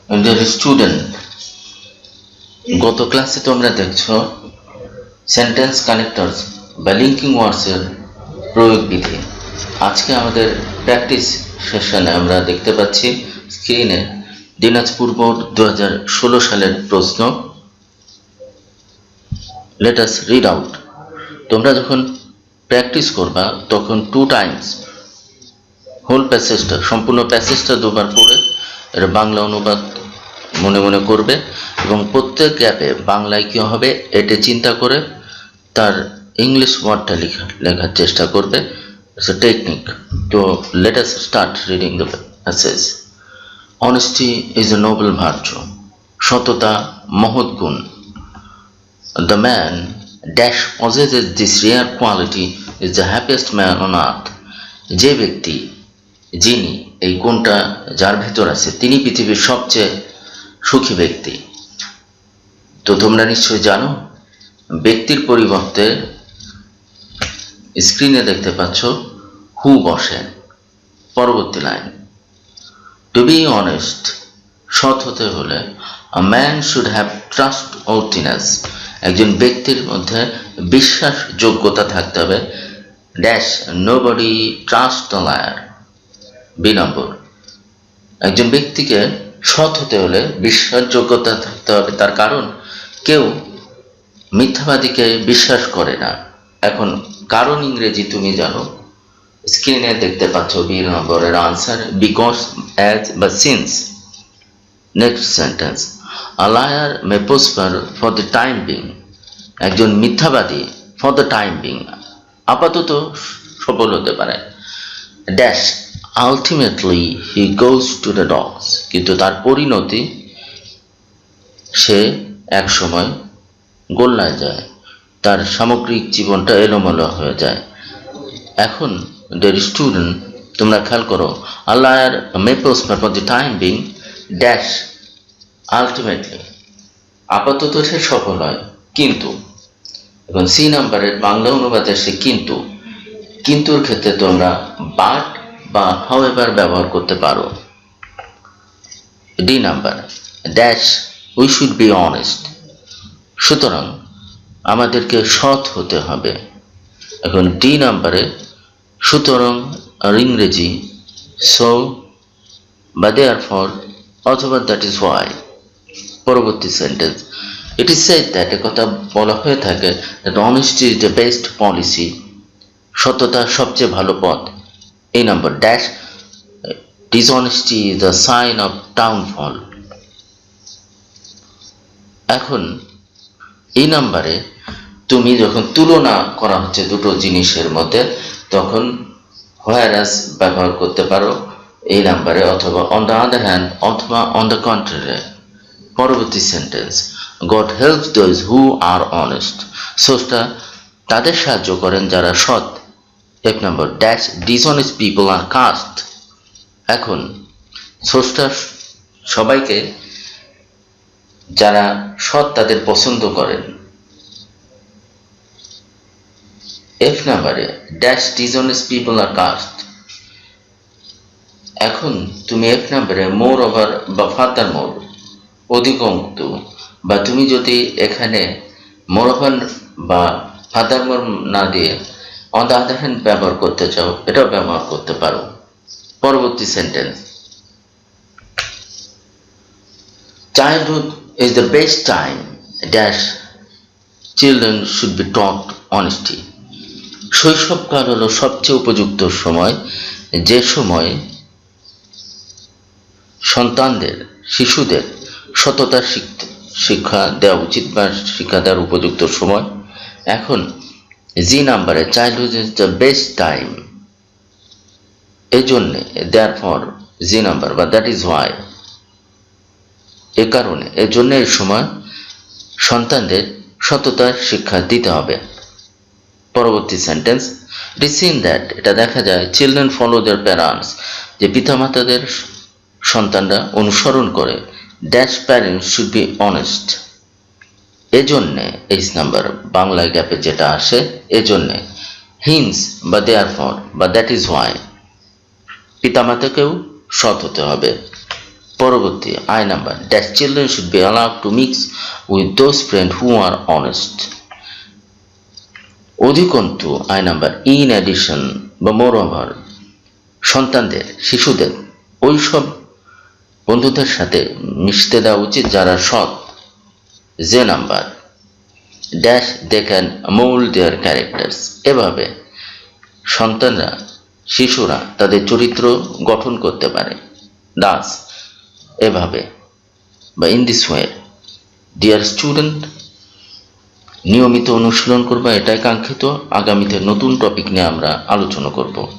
Dear student, গত ক্লাসে তোমরা দেখছো সেন্টেন্স কানেক্টরস বা লিঙ্কিং ওয়ার্ডসের প্রয়োগ বিধি। আজকে আমাদের প্র্যাকটিস সেশনে আমরা দেখতে পাচ্ছি স্ক্রিনে দিনাজপুর বোর্ড 2016 সালের প্রশ্ন। Let us read out. তোমরা যখন প্র্যাকটিস করবা তখন 2 টাইমস হোল প্যাসেজটা, সম্পূর্ণ প্যাসেজটা দুবার পড়ে এর বাংলা অনুবাদ মনে মনে করবে এবং প্রত্যেক গ্যাপে বাংলায় কী হবে এটা চিন্তা করে তার ইংলিশ ওয়ার্ডটা লেখার চেষ্টা করবে। It's a technique. তো let us start reading the passage. Honesty is a noble virtue. সততা মহৎ গুণ। The man dash possesses this rare quality is the happiest man on earth. যে ব্যক্তি, যিনি এই গুণটা যার ভেতর আছে তিনি পৃথিবীর সবচেয়ে সুখী ব্যক্তি। তো তোমরা নিশ্চয়ই জানো ব্যক্তির পরিবর্তে স্ক্রিনে দেখতে পাচ্ছ হু বসে। পরবর্তী লাইন, টু বি অনেস্ট, সৎ হতে হলে a man should have trustworthiness, একজন ব্যক্তির মধ্যে বিশ্বাসযোগ্যতা থাকতে হবে। Dash nobody trust a liar. B number, একজন ব্যক্তিকে সৎ হতে হলে বিশ্বাসযোগ্যতা থাকতে হবে, তার কারণ কেউ মিথ্যাবাদীকে বিশ্বাস করে না। এখন কারণ ইংরেজি তুমি জানো, স্ক্রিনে দেখতে পাচ্ছ বি নম্বরের আনসার, বিকজ, অ্যাজ বা since. Next sentence, a liar May prosper for the time being, একজন মিথ্যাবাদী ফর দ্য টাইম বিং আপাতত সফল হতে পারে। Dash ultimately he goes to the dogs, কিন্তু তার পরিণতি সে এক সময় গোল্লায় যায়, তার সামগ্রিক জীবনটা এলোমেলো হয়ে যায়। এখন ডিয়ার স্টুডেন্ট তোমরা খেয়াল করো, a liar May prosper for the time being dash ultimately, আপাতত সে সফল হয় কিন্তু। এখন সি নাম্বারের বাংলা অনুবাদে সে কিন্তু, কিন্তুর ক্ষেত্রে তোমরা বাট বা হাউএভার ব্যবহার করতে পারো। D number, dash we should be honest, সুতরাং আমাদেরকে সৎ হতে হবে। এখন ডি নাম্বারে সুতরাং আর ইংরেজি সো বা দেয়ারফর অথবা দ্যাট ইজ ওয়াই। পরবর্তী sentence, it is said that, কথা বলা হয়ে থাকে that honesty is the best policy, সততা সবচেয়ে ভালো পথ। এই number, dash dishonesty is the sign of downfall. এখন এই নাম্বারে তুমি যখন তুলনা করা হচ্ছে দুটো জিনিসের মধ্যে তখন হোয়ারাস ব্যবহার করতে পারো এই নাম্বারে, অথবা অন দ্য আদার হ্যান্ড অথবা অন দ্য কন্ট্রারি। পরবর্তী sentence, god helps those who are honest, স্রষ্টা তাদের সাহায্য করেন যারা সৎ। এক নম্বর, ড্যাশ ডিসঅনেস্ট পিপল আর কাস্ট, এখন স্রষ্টা সবাইকে যারা সৎ তাদের পছন্দ করেন। এফ নাম্বারে ড্যাশ ডিসঅনেস্ট পিপল আর কাস্ট, এখন তুমি এফ নাম্বারে মোর ওভার বা ফার্দার মোর অধিকন্তু, বা তুমি যদি এখানে মোর ওভার বা ফার্দার মোর না দিয়ে অন দ্য আদার হ্যান্ড ব্যবহার করতে চাও এটাও ব্যবহার করতে পারো। পরবর্তী sentence, childhood is the best time dash children should be taught honesty, শৈশবকাল হলো সবচেয়ে উপযুক্ত সময় যে সময় সন্তানদের, শিশুদের সততার শিক্ষা দেওয়া উচিত বা শিক্ষা দেওয়ার উপযুক্ত সময়। এখন জি নাম্বারে childhood is the best time, এই জন্যে দেয়ারফর জি নাম্বার বা দ্যাট ইজ ওয়াই, এ কারণে এর জন্য এই সময় সন্তানদের সততার শিক্ষা দিতে হবে। পরবর্তী sentence, it is seen that, এটা দেখা যায় চিলড্রেন ফলো দেয়ার প্যারেন্টস, যে পিতামাতাদের সন্তানরা অনুসরণ করে। Dash parents should be honest, এজন্যে এইচ নাম্বার বাংলায় গ্যাপে যেটা আসে এজন্যে। হিন্স বা দেয়ারফর বা দ্যাট ইজ ওয়াই, পিতামাতাকেও সৎ হতে হবে। পরবর্তী I number, that children should be allowed to mix with those friend who are honest. অধিকন্তু আই নাম্বার, ইন অ্যাডিশন বা মোর ওভার, সন্তানদের শিশুদের ওইসব বন্ধুদের সাথে মিশতে দেওয়া উচিত যারা সৎ। যে number, dash they can mould their characters, এভাবে সন্তানরা শিশুরা তাদের চরিত্র গঠন করতে পারে। দাস, এভাবে বা in this way. Dear student, নিয়মিত অনুশীলন করবা, এটাই কাঙ্ক্ষিত। আগামীতে নতুন টপিক নিয়ে আমরা আলোচনা করব।